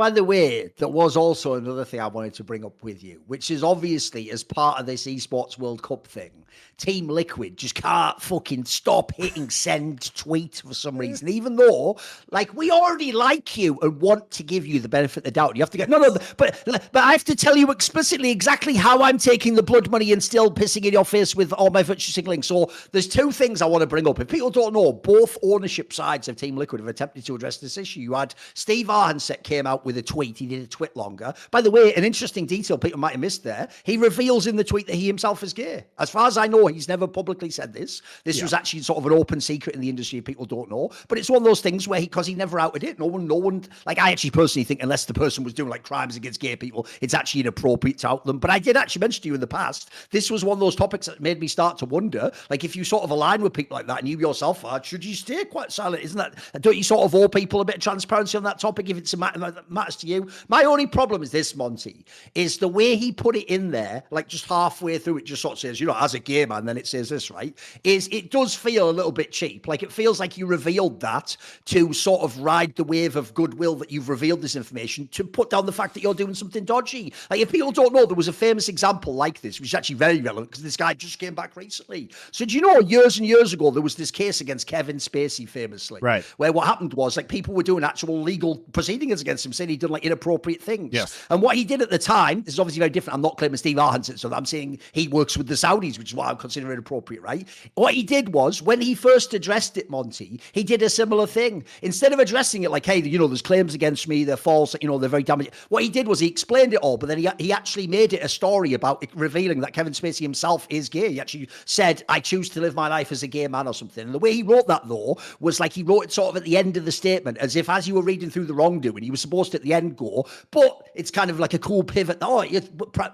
By the way, there was also another thing I wanted to bring up with you, which is obviously as part of this Esports World Cup thing, Team Liquid just can't fucking stop hitting send tweet for some reason, even though, like, we already like you and want to give you the benefit of the doubt. You have to get, but I have to tell you explicitly exactly how I'm taking the blood money and still pissing in your face with all my virtue signaling. So there's two things I want to bring up. If people don't know, both ownership sides of Team Liquid have attempted to address this issue. You had Steve Arhansett came out with a tweet. He did a tweet longer. By the way, an interesting detail people might have missed there. He reveals in the tweet that he himself is gay. As far as I know, he's never publicly said this. This was actually sort of an open secret in the industry. People don't know. But it's one of those things where because he never outed it, no one, like I actually personally think unless the person was doing like crimes against gay people, it's actually inappropriate to out them. But I did actually mention to you in the past, this was one of those topics that made me start to wonder, like if you sort of align with people like that and you yourself are, should you stay quite silent? Isn't that, don't you sort of owe people a bit of transparency on that topic if it's a matter that matters to you? My only problem is this, Monty, is the way he put it in there, like just halfway through it just sort of says, you know, as a gay man, then it says this, right? Is it does feel a little bit cheap. Like it feels like you revealed that to sort of ride the wave of goodwill that you've revealed this information to put down the fact that you're doing something dodgy. Like if people don't know, there was a famous example like this, which is actually very relevant because this guy just came back recently. So do you know years and years ago, there was this case against Kevin Spacey famously, right? Where what happened was like people were doing actual legal proceedings against him, saying he'd done like inappropriate things. Yes. And what he did at the time, this is obviously very different. I'm not claiming Steve Arhansett, so I'm saying he works with the Saudis, which is what I'm considering inappropriate, right? What he did was when he first addressed it, Monty, he did a similar thing. Instead of addressing it like, hey, you know, there's claims against me, they're false, you know, they're very damaging. What he did was he explained it all, but then he actually made it a story about it, revealing that Kevin Spacey himself is gay. He actually said, I choose to live my life as a gay man or something. And the way he wrote that, though, was like he wrote it sort of at the end of the statement, as if as you were reading through the wrongdoing, he was supposed to at the end go, but it's kind of like a cool pivot. Oh,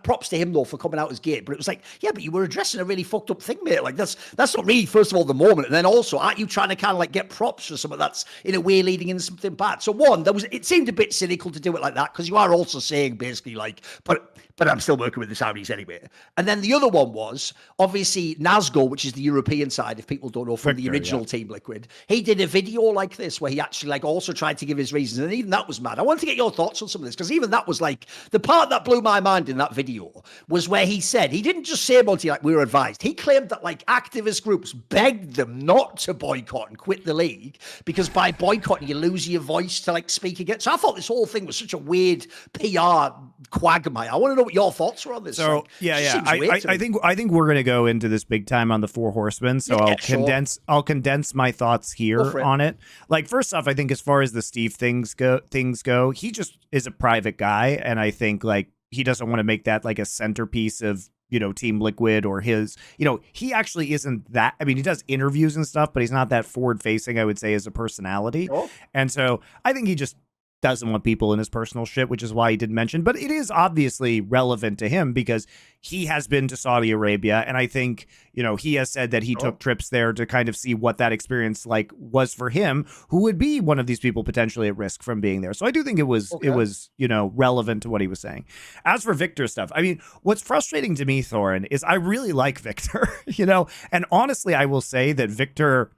props to him, though, for coming out as gay. But it was like, yeah, but you were addressing a really fucked up thing, mate. Like, that's not really, first of all, the moment. And then also, aren't you trying to kind of like get props for something that's in a way leading into something bad? So one, it seemed a bit cynical to do it like that, because you are also saying basically like, but I'm still working with the Saudis anyway. And then the other one was, obviously, Nazgo, which is the European side, if people don't know, from Victor, the original Team Liquid. He did a video like this where he actually like also tried to give his reasons. And even that was mad. I want to get your thoughts on some of this, because even that was like, the part that blew my mind in that video was where he said, he didn't just say, Monty, like we were advised. He claimed that like activist groups begged them not to boycott and quit the league, because by boycotting, you lose your voice to like speak against. So I thought this whole thing was such a weird PR quagmire. I want to know what your thoughts were on this. So like, I think we're gonna go into this big time on the Four Horsemen. So I'll condense my thoughts here on it. Like first off, I think as far as the Steve things go, he just is a private guy, and I think like he doesn't want to make that like a centerpiece of, you know, Team Liquid or his, you know, he actually isn't that. I mean, he does interviews and stuff, but he's not that forward facing, I would say, as a personality. Oh. And so I think he just doesn't want people in his personal shit, which is why he didn't mention. But it is obviously relevant to him because he has been to Saudi Arabia. And I think, you know, he has said that he took trips there to kind of see what that experience like was for him, who would be one of these people potentially at risk from being there. So I do think it was, you know, relevant to what he was saying. As for Victor's stuff, I mean, what's frustrating to me, Thorin, is I really like Victor, you know, and honestly, I will say that Victor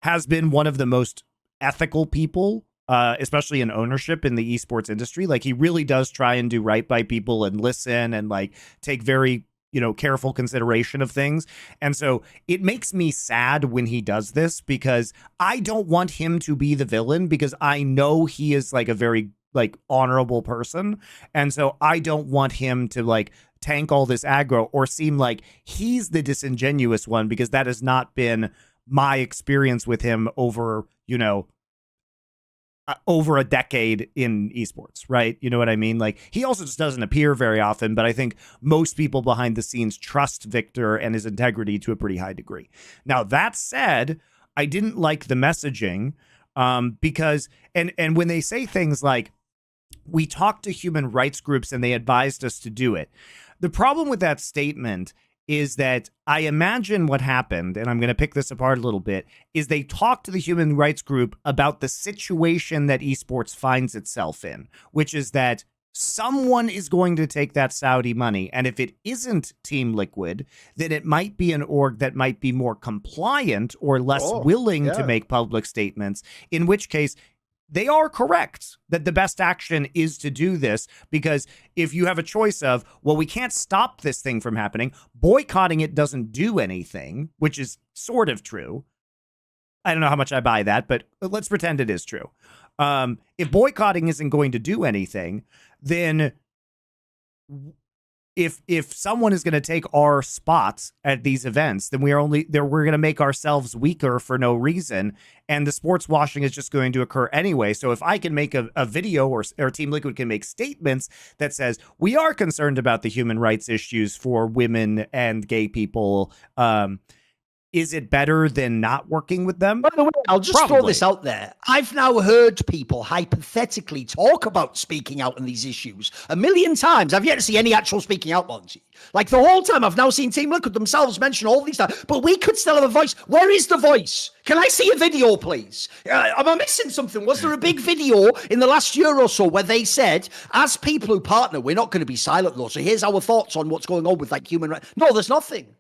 has been one of the most ethical people, especially in ownership in the esports industry. Like he really does try and do right by people and listen and like take very, you know, careful consideration of things. And so it makes me sad when he does this, because I don't want him to be the villain, because I know he is like a very like honorable person. And so I don't want him to like tank all this aggro or seem like he's the disingenuous one, because that has not been my experience with him over, you know, over a decade in esports, right? You know what I mean? Like he also just doesn't appear very often, but I think most people behind the scenes trust Victor and his integrity to a pretty high degree. Now, that said, I didn't like the messaging because, and when they say things like, we talked to human rights groups and they advised us to do it. The problem with that statement is that I imagine what happened, and I'm going to pick this apart a little bit, is they talked to the human rights group about the situation that esports finds itself in, which is that someone is going to take that Saudi money. And if it isn't Team Liquid, then it might be an org that might be more compliant or less willing to make public statements, in which case they are correct that the best action is to do this, because if you have a choice of, well, we can't stop this thing from happening, boycotting it doesn't do anything, which is sort of true. I don't know how much I buy that, but let's pretend it is true. If boycotting isn't going to do anything, then if someone is going to take our spots at these events, then we're going to make ourselves weaker for no reason, and the sports washing is just going to occur anyway. So if I can make a video, or Team Liquid can make statements that says we are concerned about the human rights issues for women and gay people, is it better than not working with them? By the way, I'll just throw this out there. I've now heard people hypothetically talk about speaking out on these issues a million times. I've yet to see any actual speaking out, Monty. Like the whole time, I've now seen Team Liquid themselves mention all these times. But we could still have a voice. Where is the voice? Can I see a video, please? Am I missing something? Was there a big video in the last year or so where they said, as people who partner, we're not going to be silent though. So here's our thoughts on what's going on with like human rights. No, there's nothing.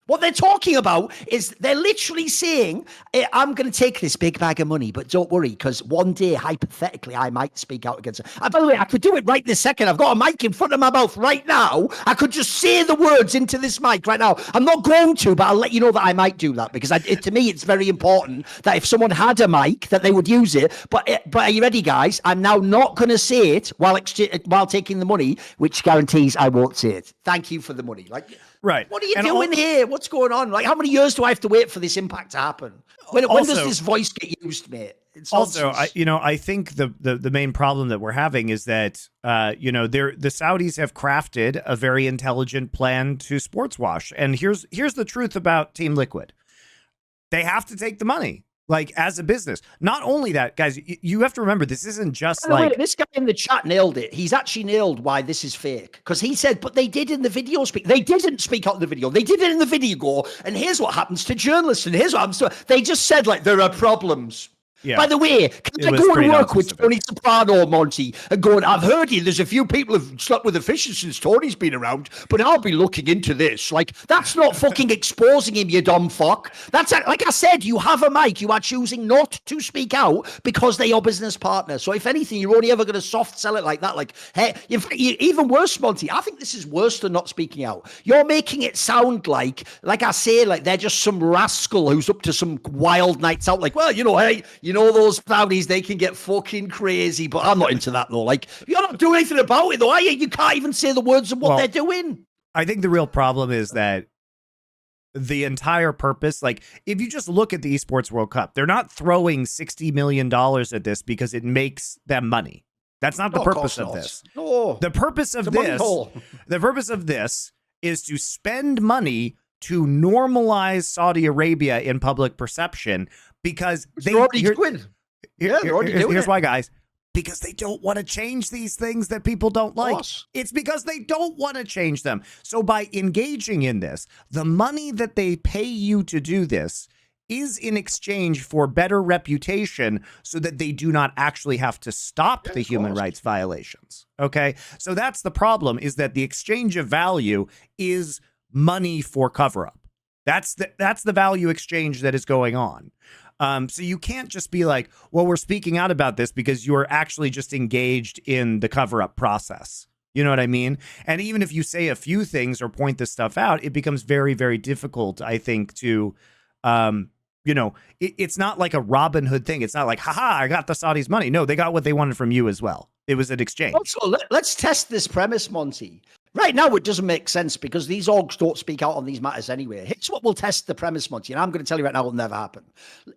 What they're talking about is they're literally saying, I'm going to take this big bag of money, but don't worry, because one day, hypothetically, I might speak out against it. And by the way, I could do it right this second. I've got a mic in front of my mouth right now. I could just say the words into this mic right now. I'm not going to, but I'll let you know that I might do that, because to me, it's very important that if someone had a mic, that they would use it. But are you ready, guys? I'm now not going to say it while taking the money, which guarantees I won't say it. Thank you for the money. Like... Right. What are you doing here? What's going on? Like, how many years do I have to wait for this impact to happen? When does this voice get used, mate? It's also, I think the main problem that we're having is that, the Saudis have crafted a very intelligent plan to sports wash. And here's the truth about Team Liquid. They have to take the money. Like, as a business. Not only that, guys, you have to remember, this isn't just like... This guy in the chat nailed it. He's actually nailed why this is fake. Because he said, but they did in the video speak. They didn't speak out in the video. They did it in the video, and here's what happens to journalists, and here's what happens to... They just said, like, there are problems. Yeah. By the way, can I go and work with Tony Soprano, Monty, and going, I've heard you, there's a few people who've slept with officials since Tony's been around, but I'll be looking into this. Like, that's not fucking exposing him, you dumb fuck. That's, like I said, you have a mic. You are choosing not to speak out because they're your business partner. So if anything, you're only ever going to soft sell it like that. Like, hey, even worse, Monty, I think this is worse than not speaking out. You're making it sound like I say, like they're just some rascal who's up to some wild nights out. Like, well, hey, those Saudis, they can get fucking crazy, but I'm not into that though. Like, you're not doing anything about it though, are you? You can't even say the words of what they're doing. I think the real problem is that the entire purpose, like, if you just look at the Esports World Cup, they're not throwing $60 million at this because it makes them money. That's not the purpose of this. No. The purpose of this is to spend money to normalize Saudi Arabia in public perception, because they're already doing. Here's why, guys. Because they don't want to change these things that people don't like. It's because they don't want to change them. So by engaging in this, the money that they pay you to do this is in exchange for better reputation, so that they do not actually have to stop the human rights violations. Okay? So that's the problem, is that the exchange of value is money for cover-up. That's the value exchange that is going on. So you can't just be like, well, we're speaking out about this because you're actually just engaged in the cover-up process. You know what I mean? And even if you say a few things or point this stuff out, it becomes very, very difficult, I think, to, it's not like a Robin Hood thing. It's not like, haha, I got the Saudis' money. No, they got what they wanted from you as well. It was an exchange. Also, let's test this premise, Monty. Right now, it doesn't make sense because these orgs don't speak out on these matters anyway. Here's what will test the premise, Monty, and I'm going to tell you right now, it will never happen.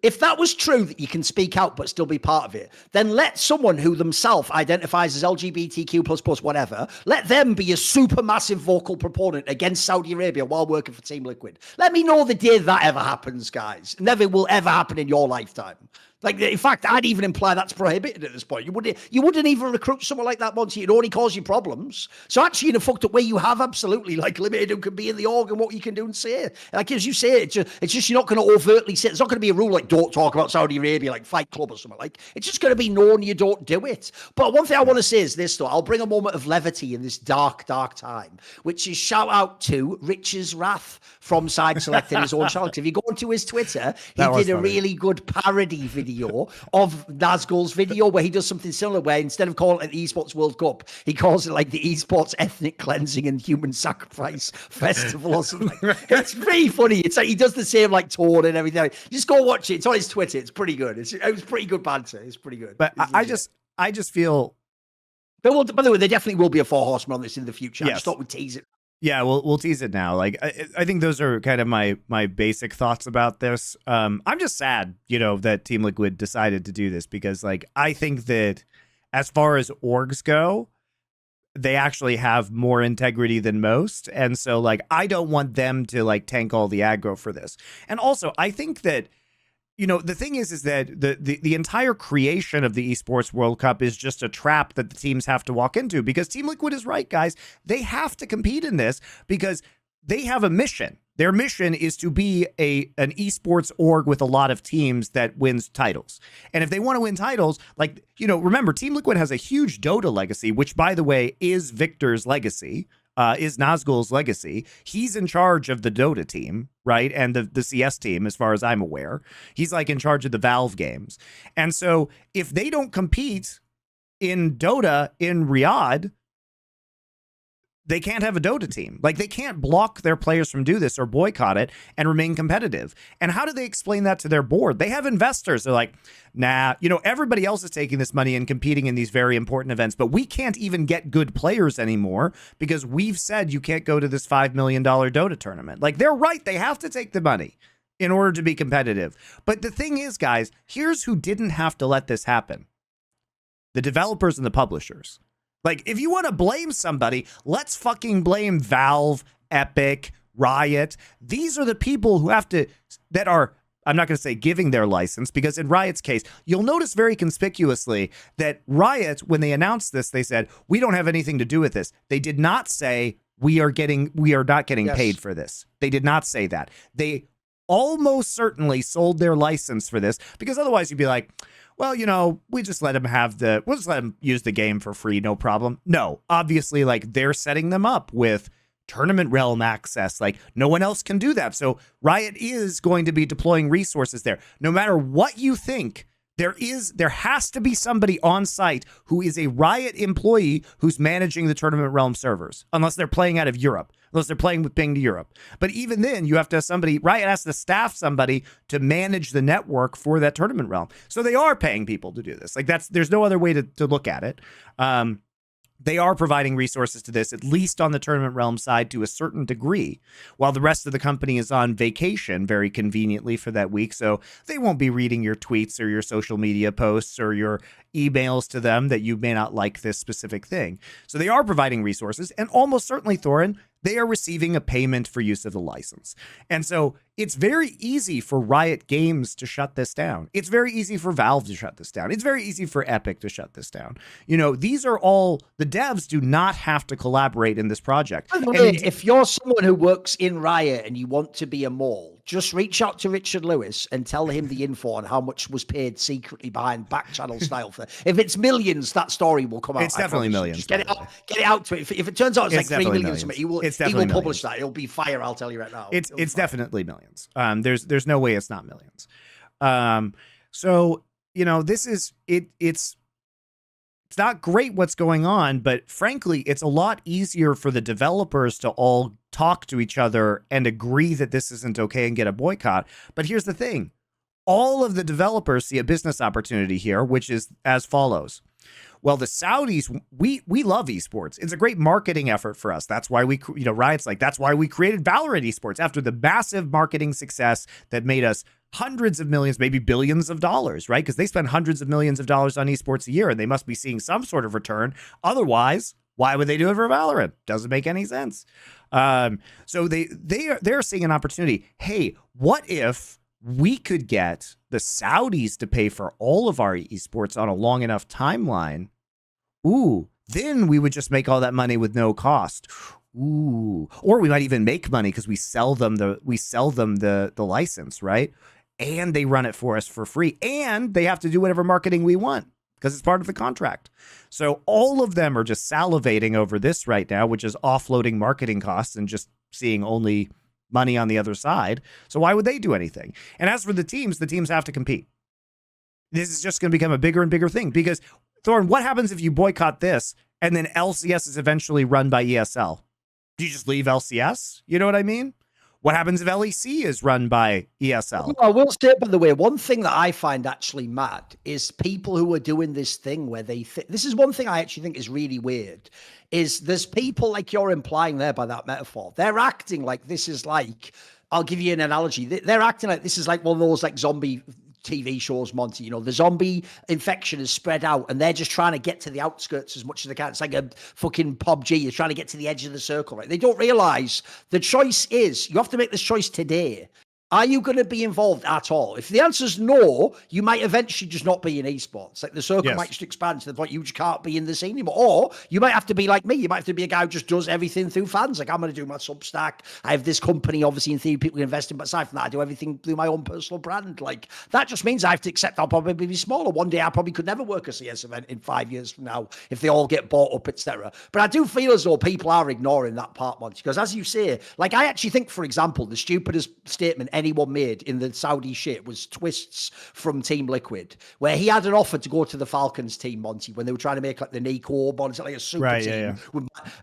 If that was true, that you can speak out but still be part of it, then let someone who themselves identifies as LGBTQ++, whatever, let them be a super massive vocal proponent against Saudi Arabia while working for Team Liquid. Let me know the day that ever happens, guys. Never will ever happen in your lifetime. Like, in fact, I'd even imply that's prohibited at this point. You wouldn't even recruit someone like that, Monty. It'd only cause you problems. So actually, in a fucked up way, you have absolutely, like, limited who can be in the org and what you can do and say. Like, as you say, it's just you're not going to overtly say, it's not going to be a rule like, don't talk about Saudi Arabia, like Fight Club or something. Like, it's just going to be known you don't do it. But one thing I want to say is this, though. I'll bring a moment of levity in this dark, dark time, which is shout out to Rich's Wrath from Side Select in his own channel. If you go onto his Twitter, he did a really good parody video video of Nazgul's video where he does something similar, where instead of calling it the Esports World Cup, he calls it like the Esports Ethnic Cleansing and Human Sacrifice Festival or something. It's pretty funny. It's like he does the same like Torin and everything. Just go watch it. It's on his Twitter. It's pretty good. It was pretty good banter. It's pretty good. But I just feel. But by the way, there definitely will be a Four Horsemen on this in the future. Yes. I just thought we'd tease it. Yeah, we'll tease it now. Like I think those are kind of my basic thoughts about this. I'm just sad, that Team Liquid decided to do this, because like I think that as far as orgs go, they actually have more integrity than most, and so like I don't want them to like tank all the aggro for this. And also, I think that the thing is that the entire creation of the Esports World Cup is just a trap that the teams have to walk into, because Team Liquid is right, guys. They have to compete in this because they have a mission. Their mission is to be an esports org with a lot of teams that wins titles. And if they want to win titles, like, remember, Team Liquid has a huge Dota legacy, which, by the way, is Victor's legacy. Is Nazgul's legacy. He's in charge of the Dota team, right? And the CS team, as far as I'm aware. He's like in charge of the Valve games. And so if they don't compete in Dota in Riyadh, they can't have a Dota team. Like, they can't block their players from do this or boycott it and remain competitive. And how do they explain that to their board? They have investors. They're like, nah, everybody else is taking this money and competing in these very important events, but we can't even get good players anymore because we've said you can't go to this $5 million Dota tournament. Like, they're right. They have to take the money in order to be competitive. But the thing is, guys, here's who didn't have to let this happen. The developers and the publishers. Like, if you want to blame somebody, let's fucking blame Valve, Epic, Riot. These are the people who that are, I'm not going to say giving their license, because in Riot's case, you'll notice very conspicuously that Riot, when they announced this, they said, we don't have anything to do with this. They did not say, we are not getting paid for this. They did not say that. They almost certainly sold their license for this, because otherwise you'd be like, well, we just let them we'll just let them use the game for free, no problem. No, obviously, like, they're setting them up with tournament realm access. Like, no one else can do that. So Riot is going to be deploying resources there. No matter what you think, there has to be somebody on site who is a Riot employee who's managing the tournament realm servers, unless they're playing out of Europe, unless they're playing with ping to Europe. But even then, you have to have Riot has to staff somebody to manage the network for that tournament realm. So they are paying people to do this. Like, there's no other way to look at it. They are providing resources to this, at least on the tournament realm side, to a certain degree, while the rest of the company is on vacation very conveniently for that week. So they won't be reading your tweets or your social media posts or your emails to them that you may not like this specific thing. So they are providing resources, and almost certainly, Thorin, they are receiving a payment for use of the license. And so it's very easy for Riot Games to shut this down. It's very easy for Valve to shut this down. It's very easy for Epic to shut this down. These are all, the devs do not have to collaborate in this project. If you're someone who works in Riot and you want to be a mole, just reach out to Richard Lewis and tell him the info on how much was paid secretly behind back channel style. If it's millions, that story will come out. It's definitely millions. Just get it out to it. If it turns out it's like 3 million, something, he will publish that. It'll be fire. I'll tell you right now. It's definitely millions. There's no way it's not millions. So this is it. It's not great what's going on, but frankly, it's a lot easier for the developers to all talk to each other and agree that this isn't okay and get a boycott. But here's the thing. All of the developers see a business opportunity here, which is as follows. Well, the Saudis, we love esports. It's a great marketing effort for us. That's why Riot's like, that's why we created Valorant esports after the massive marketing success that made us hundreds of millions, maybe billions of dollars, right? Because they spend hundreds of millions of dollars on esports a year, and they must be seeing some sort of return. Otherwise, why would they do it for Valorant? Doesn't make any sense. So they're seeing an opportunity. Hey, what if we could get the Saudis to pay for all of our esports on a long enough timeline? Ooh, then we would just make all that money with no cost. Ooh, or we might even make money because we sell them the license, right? And they run it for us for free, and they have to do whatever marketing we want because it's part of the contract. So all of them are just salivating over this right now, which is offloading marketing costs and just seeing only money on the other side. So why would they do anything? And as for the teams have to compete. This is just going to become a bigger and bigger thing because, Thorin, what happens if you boycott this and then LCS is eventually run by ESL? Do you just leave LCS? You know what I mean? What happens if LEC is run by ESL? I will say, by the way, one thing that I find actually mad is people who are doing this thing where they this is one thing I actually think is really weird, is there's people like you're implying there by that metaphor. They're acting like this is like, I'll give you an analogy. They're acting like this is like one of those like zombie TV shows, Monty. You know, the zombie infection is spread out and they're just trying to get to the outskirts as much as they can. It's like a fucking PUBG. You're trying to get to the edge of the circle, right? They don't realize the choice is you have to make this choice today. Are you going to be involved at all? If the answer is no, you might eventually just not be in esports. Like the circle might just expand to the point you just can't be in the scene anymore. Or you might have to be like me. You might have to be a guy who just does everything through fans. Like I'm going to do my Substack. I have this company, obviously in theory, people invest in, but aside from that, I do everything through my own personal brand. Like that just means I have to accept I'll probably be smaller. One day I probably could never work a CS event in 5 years from now if they all get bought up, etc. But I do feel as though people are ignoring that part, Monty, because as you say, like I actually think, for example, the stupidest statement anyone made in the Saudi shit was Twists from Team Liquid, where he had an offer to go to the Falcons team, Monty, when they were trying to make like the Nico bonds, like a super team.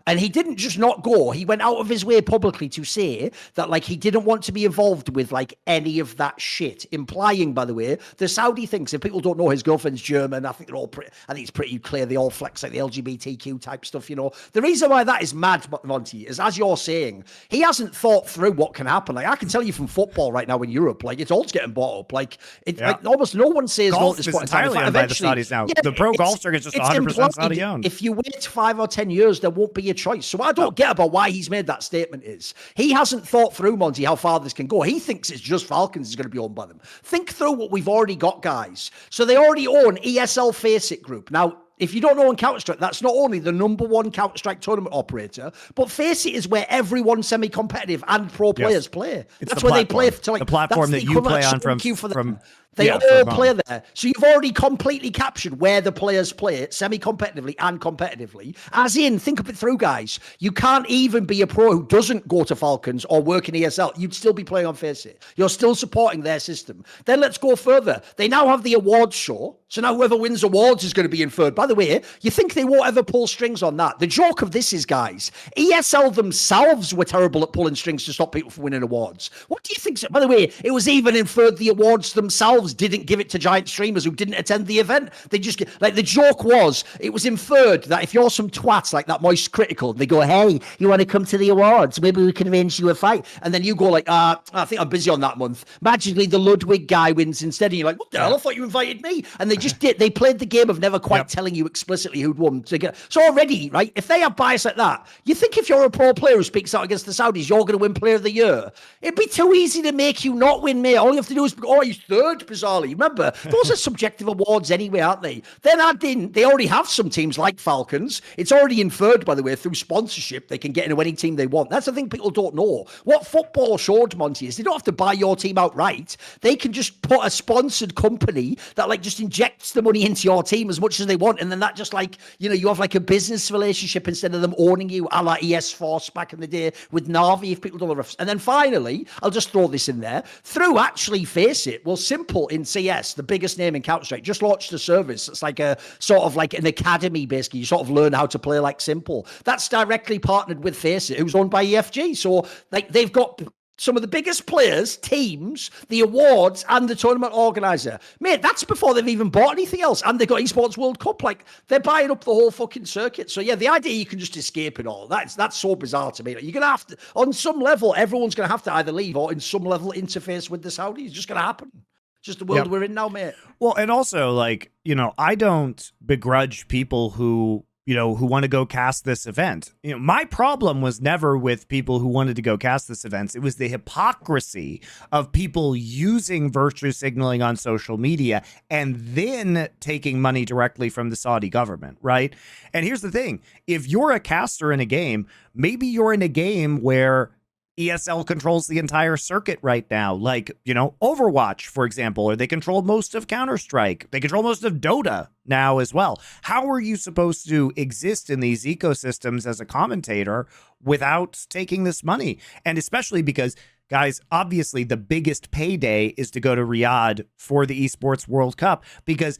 And he didn't just not go. He went out of his way publicly to say that like he didn't want to be involved with like any of that shit, implying, by the way, the Saudi thinks, if people don't know, his girlfriend's German. I think they're all pretty, I think it's pretty clear they all flex like the LGBTQ type stuff, you know. The reason why that is mad, Monty, is as you're saying, he hasn't thought through what can happen. Like I can tell you from football right now in Europe, like it's all getting bought up. Like it, like almost no one says golf no is entirely owned by the Saudis now. The pro golf circuit is just 100% Saudi owned. If you wait 5 or 10 years, there won't be a choice. So what I don't get about why he's made that statement is he hasn't thought through, Monty, how far this can go. He thinks it's just Falcons is going to be owned by them. Think through what we've already got, guys. So they already own ESL Faceit Group. Now, if you don't know on Counter-Strike, that's not only the #1 Counter-Strike tournament operator, but Faceit is where everyone semi-competitive and pro players play. That's where they play. To like, the platform that you play on from they all play there. So you've already completely captured where the players play semi-competitively and competitively. As in, think of it through, guys. You can't even be a pro who doesn't go to Falcons or work in ESL. You'd still be playing on Faceit. You're still supporting their system. Then let's go further. They now have the awards show. So now whoever wins awards is going to be inferred. By the way, you think they won't ever pull strings on that? The joke of this is, guys, ESL themselves were terrible at pulling strings to stop people from winning awards. What do you think? By the way, it was even inferred the awards themselves didn't give it to giant streamers who didn't attend the event. They just like the joke was it was inferred that if you're some twats like that Moist Critical, they go, hey, you want to come to the awards? Maybe we can arrange you a fight. And then you go like, I think I'm busy on that month. Magically, the Ludwig guy wins instead. And you're like, what the hell? I thought you invited me. And they just did. They played the game of never quite telling you explicitly who'd won. So already, right, if they have bias like that, you think if you're a pro player who speaks out against the Saudis, you're going to win Player of the Year? It'd be too easy to make you not win, mate. All you have to do is, he's third, bizarrely. Remember, those are subjective awards anyway, aren't they? Then add in, they already have some teams like Falcons. It's already inferred, by the way, through sponsorship, they can get into any team they want. That's the thing people don't know. What football showed, Monty, is they don't have to buy your team outright. They can just put a sponsored company that like just injects the money into your team as much as they want. And then that just like, you know, you have like a business relationship instead of them owning you, a la ES Force back in the day with Navi, if people don't know. And then finally, I'll just throw this in there, through actually Faceit, well, Simple in CS, the biggest name in Counter-Strike, just launched a service. It's like a sort of like an academy, basically. You sort of learn how to play like Simple. That's directly partnered with Faceit, who's owned by EFG. So like they've got some of the biggest players, teams, the awards, and the tournament organizer. Mate, that's before they've even bought anything else. And they've got Esports World Cup. Like, they're buying up the whole fucking circuit. So, yeah, the idea you can just escape it all, that's so bizarre to me. Like, you're going to have to, on some level, everyone's going to have to either leave or in some level interface with the Saudis. It's just going to happen. It's just the world we're in now, mate. Well, and also, like, you know, I don't begrudge people who want to go cast this event. You know, my problem was never with people who wanted to go cast this event. It was the hypocrisy of people using virtue signaling on social media and then taking money directly from the Saudi government, right? And here's the thing. If you're a caster in a game, maybe you're in a game where ESL controls the entire circuit right now, like, you know, Overwatch, for example, or they control most of Counter-Strike. They control most of Dota now as well. How are you supposed to exist in these ecosystems as a commentator without taking this money? And especially because guys, obviously the biggest payday is to go to Riyadh for the Esports World Cup, because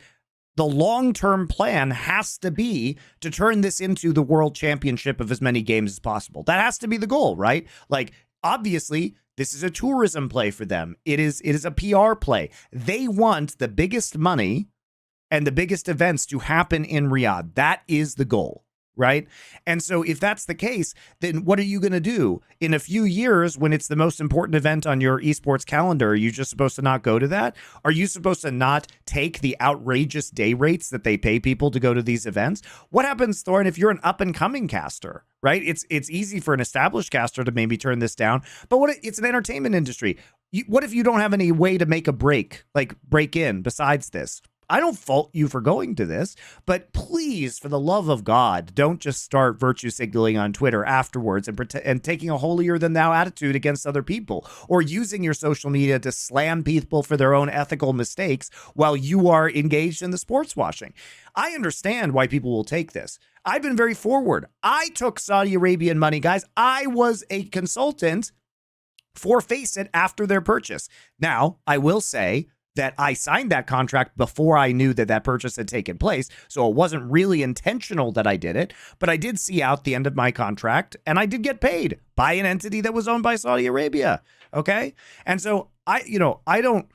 the long-term plan has to be to turn this into the world championship of as many games as possible. That has to be the goal, right? Like, obviously, this is a tourism play for them. It is a PR play. They want the biggest money and the biggest events to happen in Riyadh. That is the goal, right? And so if that's the case, then what are you going to do? In a few years, when it's the most important event on your esports calendar, are you just supposed to not go to that? Are you supposed to not take the outrageous day rates that they pay people to go to these events? What happens, Thorin, if you're an up-and-coming caster, right? It's easy for an established caster to maybe turn this down, but it's an entertainment industry. What if you don't have any way to make a break in besides this? I don't fault you for going to this, but please, for the love of God, don't just start virtue signaling on Twitter afterwards and taking a holier-than-thou attitude against other people, or using your social media to slam people for their own ethical mistakes while you are engaged in the sports washing. I understand why people will take this. I've been very forward. I took Saudi Arabian money, guys. I was a consultant for Faceit after their purchase. Now, I will say that I signed that contract before I knew that purchase had taken place. So it wasn't really intentional that I did it, but I did see out the end of my contract, and I did get paid by an entity that was owned by Saudi Arabia. Okay. And so I don't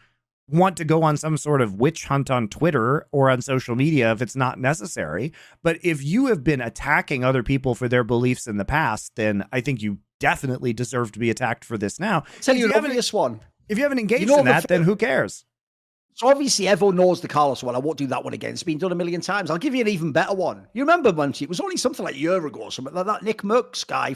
want to go on some sort of witch hunt on Twitter or on social media if it's not necessary. But if you have been attacking other people for their beliefs in the past, then I think you definitely deserve to be attacked for this now. Tell you an obvious one. If you haven't engaged in that, then who cares? So obviously everyone knows the Carlos one. I won't do that one again. It's been done a million times. I'll give you an even better one. You remember, Monty? It was only something like a year ago or something like that. Nick Merckx guy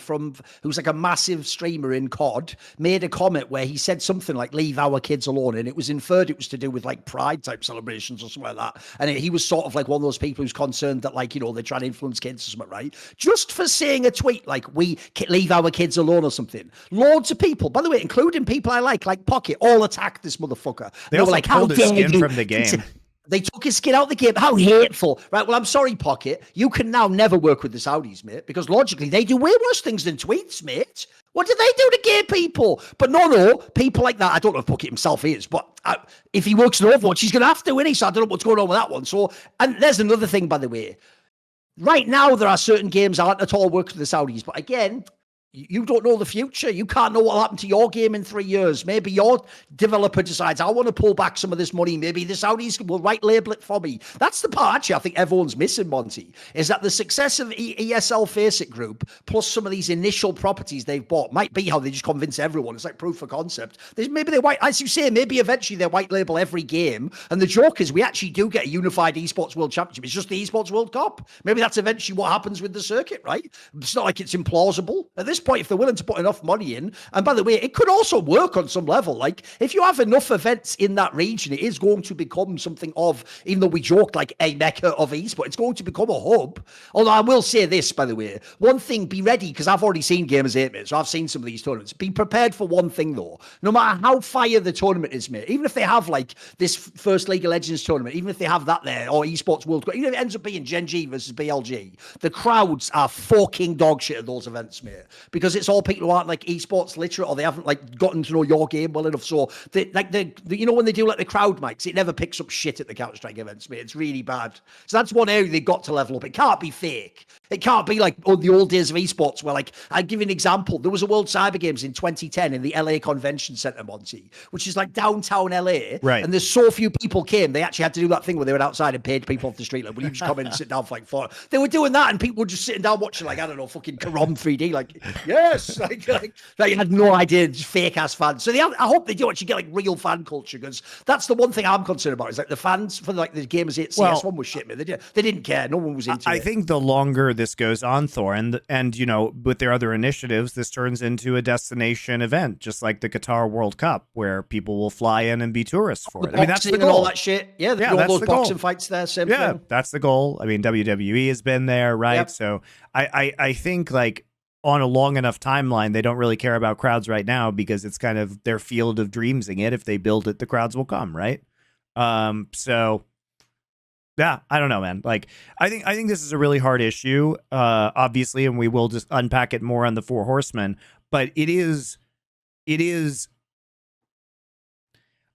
who's like a massive streamer in COD made a comment where he said something like, leave our kids alone. And it was inferred it was to do with like pride type celebrations or something like that. And he was sort of like one of those people who's concerned that like, they're trying to influence kids or something, right? Just for saying a tweet like, we leave our kids alone or something. Loads of people, by the way, including people I like Pocket, all attacked this motherfucker. They were like, how dare you? From the game. They took his skin out of the game. How hateful. Right, well, I'm sorry, Pocket. You can now never work with the Saudis, mate, because logically they do way worse things than tweets, mate. What do they do to gay people? But no, people like that, I don't know if Pocket himself is, but if he works in Overwatch, he's going to have to, isn't he? So I don't know what's going on with that one. So, and there's another thing, by the way. Right now, there are certain games that aren't at all working for the Saudis, but again, you don't know the future. You can't know what will happen to your game in 3 years. Maybe your developer decides, I want to pull back some of this money. Maybe the Saudis will white label it for me. That's the part, actually, I think everyone's missing, Monty, is that the success of ESL Faceit Group, plus some of these initial properties they've bought, might be how they just convince everyone. It's like proof of concept. Maybe they white, as you say, maybe eventually they white label every game. And the joke is we actually do get a unified Esports World Championship. It's just the Esports World Cup. Maybe that's eventually what happens with the circuit, right? It's not like it's implausible. At this point, if they're willing to put enough money in, and by the way, it could also work on some level. Like if you have enough events in that region, it is going to become something of, even though we joked like a mecca of esports, it's going to become a hub. Although I will say this, by the way, one thing, be ready, because I've already seen Gamers 8, mate, so I've seen some of these tournaments. Be prepared for one thing though. No matter how fire the tournament is, mate, even if they have like this first League of Legends tournament, even if they have that there, or Esports World Cup, even if it ends up being Gen G versus BLG, the crowds are fucking dog shit at those events, mate, because it's all people who aren't like esports literate, or they haven't like gotten to know your game well enough. So when they do like the crowd mics, it never picks up shit at the Counter-Strike events, mate. It's really bad. So that's one area they got to level up. It can't be fake. It can't be like the old days of esports where, like, I'll give you an example. There was a World Cyber Games in 2010 in the LA Convention Center, Monty, which is like downtown LA. Right. And there's so few people came, they actually had to do that thing where they went outside and paid people off the street. Like, will you just come in and sit down for like 4 hours? They were doing that, and people were just sitting down watching, like, I don't know, fucking Karom 3D. Like, yes, like you had no idea, just fake ass fans. So I hope they do actually get like real fan culture, because that's the one thing I'm concerned about. Is like the fans for like the Gamers 8 CS one was shit, man. They didn't care. No one was into it. I think the longer this goes on, Thorin, and with their other initiatives, this turns into a destination event, just like the Qatar World Cup, where people will fly in and be tourists for it. I mean, that's the goal. All that shit. Yeah, all those boxing fights there. Same thing. That's the goal. I mean, WWE has been there, right? Yep. So I think like on a long enough timeline, they don't really care about crowds right now, because it's kind of their field of dreamsing it. If they build it, the crowds will come, right? So yeah, I don't know, man. Like, I think this is a really hard issue, obviously, and we will just unpack it more on the Four Horsemen. But it is it is.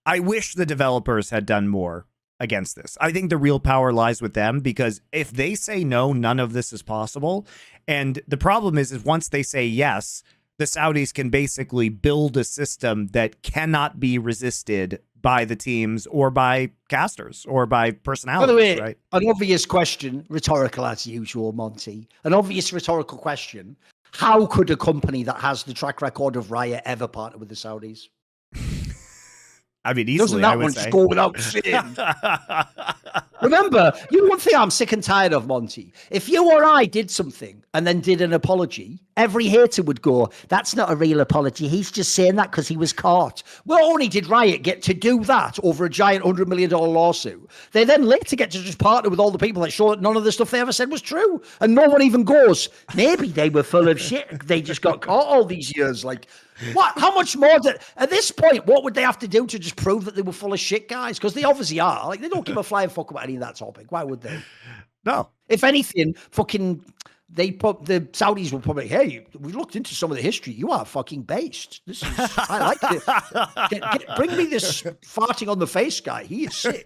I wish the developers had done more against this. I think the real power lies with them, because if they say no, none of this is possible. And the problem is once they say yes, the Saudis can basically build a system that cannot be resisted by the teams or by casters or by personalities. By the way, right? An obvious question, rhetorical as usual, Monty. An obvious rhetorical question. How could a company that has the track record of Riot ever partner with the Saudis? I mean, easily, doesn't that one just go without saying? Remember, one thing I'm sick and tired of, Monty. If you or I did something and then did an apology, every hater would go, that's not a real apology. He's just saying that because he was caught. Well, only did Riot get to do that over a giant $100 million lawsuit. They then later get to just partner with all the people that show that none of the stuff they ever said was true. And no one even goes, maybe they were full of shit. They just got caught all these years. Like, what? How much more? At this point, what would they have to do to just prove that they were full of shit, guys? Because they obviously are. Like, they don't give a flying fuck about any of that topic. Why would they? No. If anything, the Saudis will probably, hey, we looked into some of the history. You are fucking based. This is, I like it. Bring me this farting on the face guy. He is sick.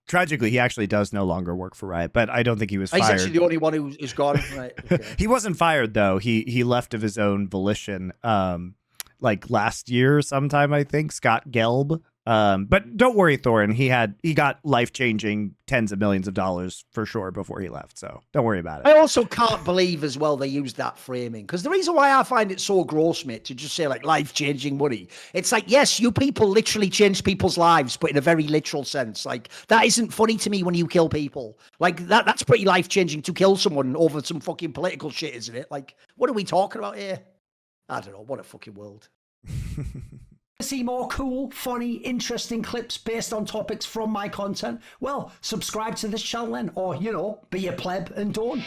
Tragically, he actually does no longer work for Riot, but I don't think he was fired. He's actually the only one who's gone. Right. Okay. He wasn't fired, though. He left of his own volition, like last year sometime, I think. Scott Gelb. But don't worry, Thorin. He got life-changing tens of millions of dollars for sure before he left, so don't worry about it. I also can't believe as well they used that framing, because the reason why I find it so gross, mate, to just say like life-changing money, it's like, yes, you people literally change people's lives, but in a very literal sense. Like, that isn't funny to me when you kill people. Like, that's pretty life-changing to kill someone over some fucking political shit, isn't it? Like, what are we talking about here? I don't know. What a fucking world. See more cool, funny, interesting clips based on topics from my content? Well, subscribe to this channel then, or, be a pleb and don't.